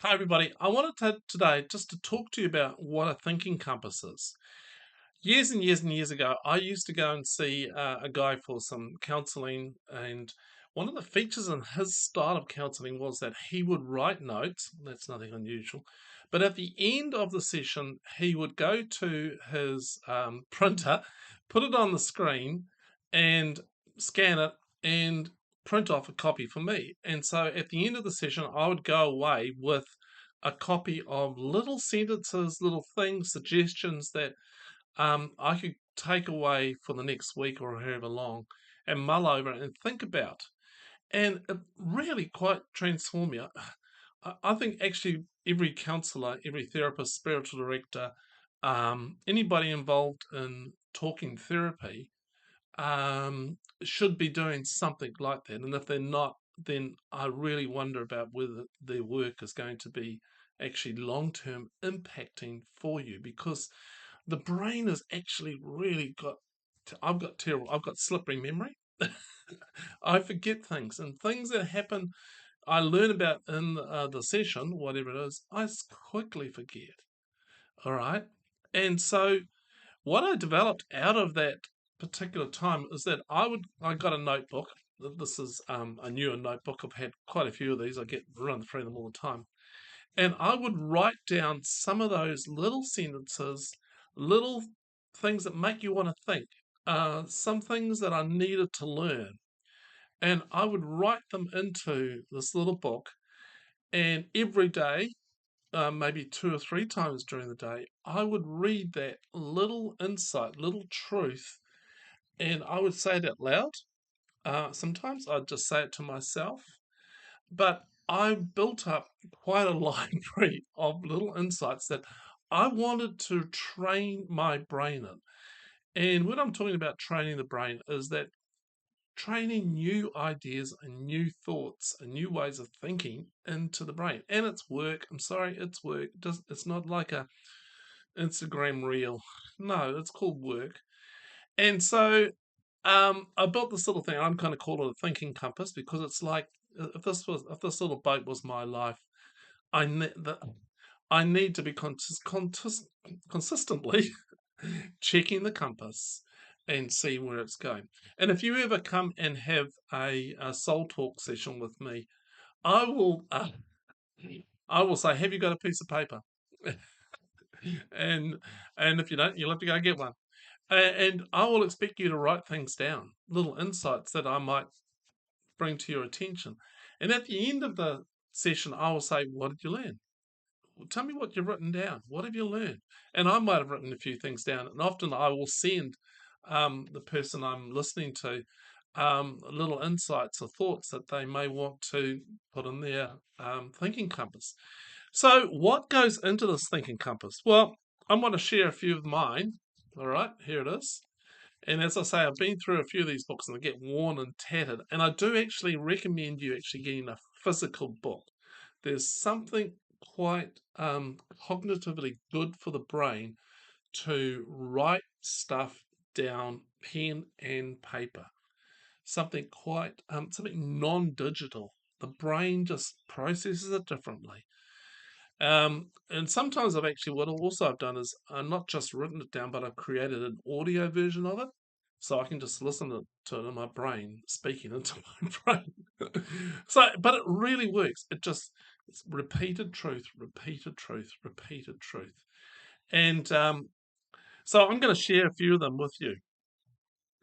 Hi, everybody. I wanted today just to talk to you about what a thinking compass is. Years and years and years ago, I used to go and see a guy for some counseling, and one of the features in his style of counseling was that he would write notes. That's nothing unusual. But at the end of the session, he would go to his printer, put it on the screen, and scan it and print off a copy for me. And so at the end of the session, I would go away with a copy of little sentences, little things, suggestions that I could take away for the next week or however long and mull over and think about. And it really quite transformed me. I think actually every counselor, every therapist, spiritual director, anybody involved in talking therapy should be doing something like that. And if they're not, then I really wonder about whether their work is going to be actually long term impacting for you because the brain has actually really got. I've got terrible. I've got slippery memory. I forget things and things that happen. I learn about in the session, whatever it is. Quickly forget. All right, and so what I developed out of that particular time is that I got a notebook. This is a newer notebook. I've had quite a few of these. I get run through them all the time, and I would write down some of those little sentences, little things that make you want to think, some things that I needed to learn. And I would write them into this little book. And every day, maybe two or three times during the day, I would read that little insight, little truth, and I would say it out loud. Sometimes I'd just say it to myself. But I built up quite a library of little insights that I wanted to train my brain in. And when I'm talking about training the brain, is that training new ideas and new thoughts and new ways of thinking into the brain. And it's work. I'm sorry, it's work. It's not like a Instagram reel. No, it's called work. And so I built this little thing. I'm kind of call it a thinking compass because it's like if this little boat was my life, I ne- the, I need to be consistently checking the compass and see where it's going. And if you ever come and have a soul talk session with me, I will I will say, "Have you got a piece of paper?" and and if you don't, you'll have to go get one. And I will expect you to write things down, little insights that I might bring to your attention. And at the end of the session, I will say, "What did you learn? Well, tell me what you've written down. What have you learned?" And I might have written a few things down. And often I will send the person I'm listening to little insights or thoughts that they may want to put in their thinking compass. So, what goes into this thinking compass? Well, I'm going to share a few of mine. All right, here it is. And as I say, I've been through a few of these books and they get worn and tattered. And I do actually recommend you actually getting a physical book. There's something quite cognitively good for the brain to write stuff down, pen and paper. Something non-digital. The brain just processes it differently. And sometimes what also I've done is I've not just written it down, but I've created an audio version of it. So I can just listen to it in my brain, speaking into my brain. But it really works. It's repeated truth, repeated truth, repeated truth. And so I'm going to share a few of them with you.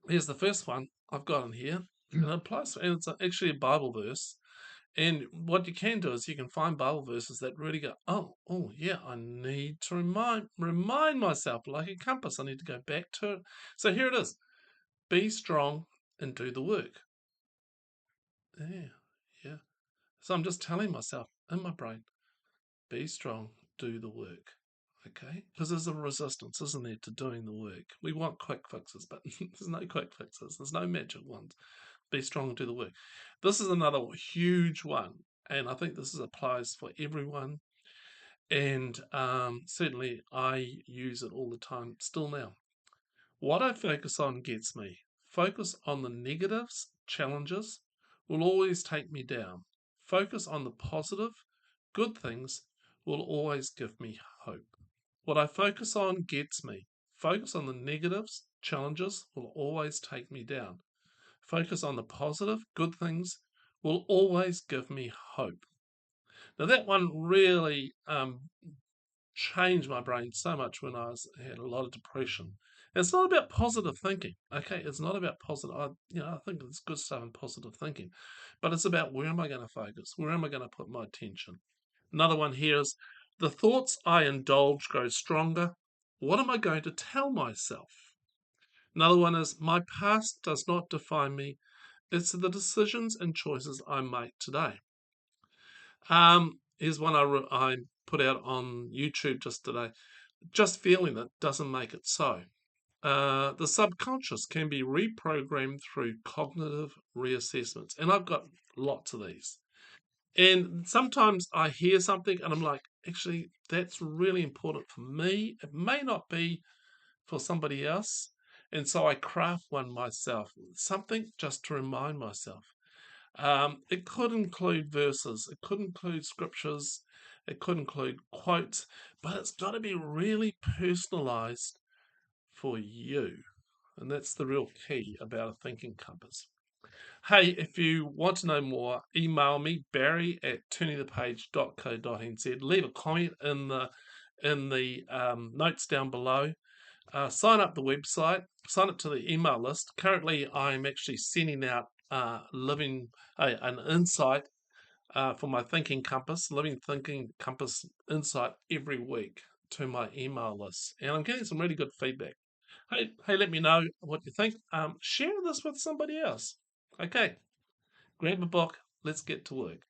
Here's the first one I've got in here. And it applies, and it's actually a Bible verse. And what you can do is you can find Bible verses that really go, oh yeah, I need to remind myself like a compass. I need to go back to it. So here it is: be strong and do the work. Yeah, yeah. So I'm just telling myself in my brain, be strong, do the work. Okay, because there's a resistance, isn't there, to doing the work? We want quick fixes, but there's no quick fixes. There's no magic ones. Be strong and do the work. This is another huge one, and I think applies for everyone. And certainly, I use it all the time still now. What I focus on gets me. Focus on the negatives, challenges, will always take me down. Focus on the positive, good things will always give me hope. What I focus on gets me. Focus on the negatives, challenges will always take me down. Focus on the positive, good things will always give me hope. Now that one really changed my brain so much when had a lot of depression. It's not about positive thinking, okay? It's not about positive. I think it's good stuff in positive thinking, but it's about where am I going to focus? Where am I going to put my attention? Another one here is the thoughts I indulge grow stronger. What am I going to tell myself? Another one is my past does not define me. It's the decisions and choices I make today. Here's one I put out on YouTube just today. Just feeling it doesn't make it so. The subconscious can be reprogrammed through cognitive reassessments. And I've got lots of these. And sometimes I hear something and I'm like, actually, that's really important for me. It may not be for somebody else. And so I craft one myself, something just to remind myself. It could include verses, it could include scriptures, it could include quotes, but it's got to be really personalized for you. And that's the real key about a thinking compass. Hey, if you want to know more, email me, barry@turningthepage.co.nz. Leave a comment in the notes down below. Sign up the website, sign up to the email list. Currently, I'm actually sending out an insight for my thinking compass, living thinking compass insight every week to my email list, and I'm getting some really good feedback. Hey, let me know what you think. Share this with somebody else. Okay, grab a book. Let's get to work.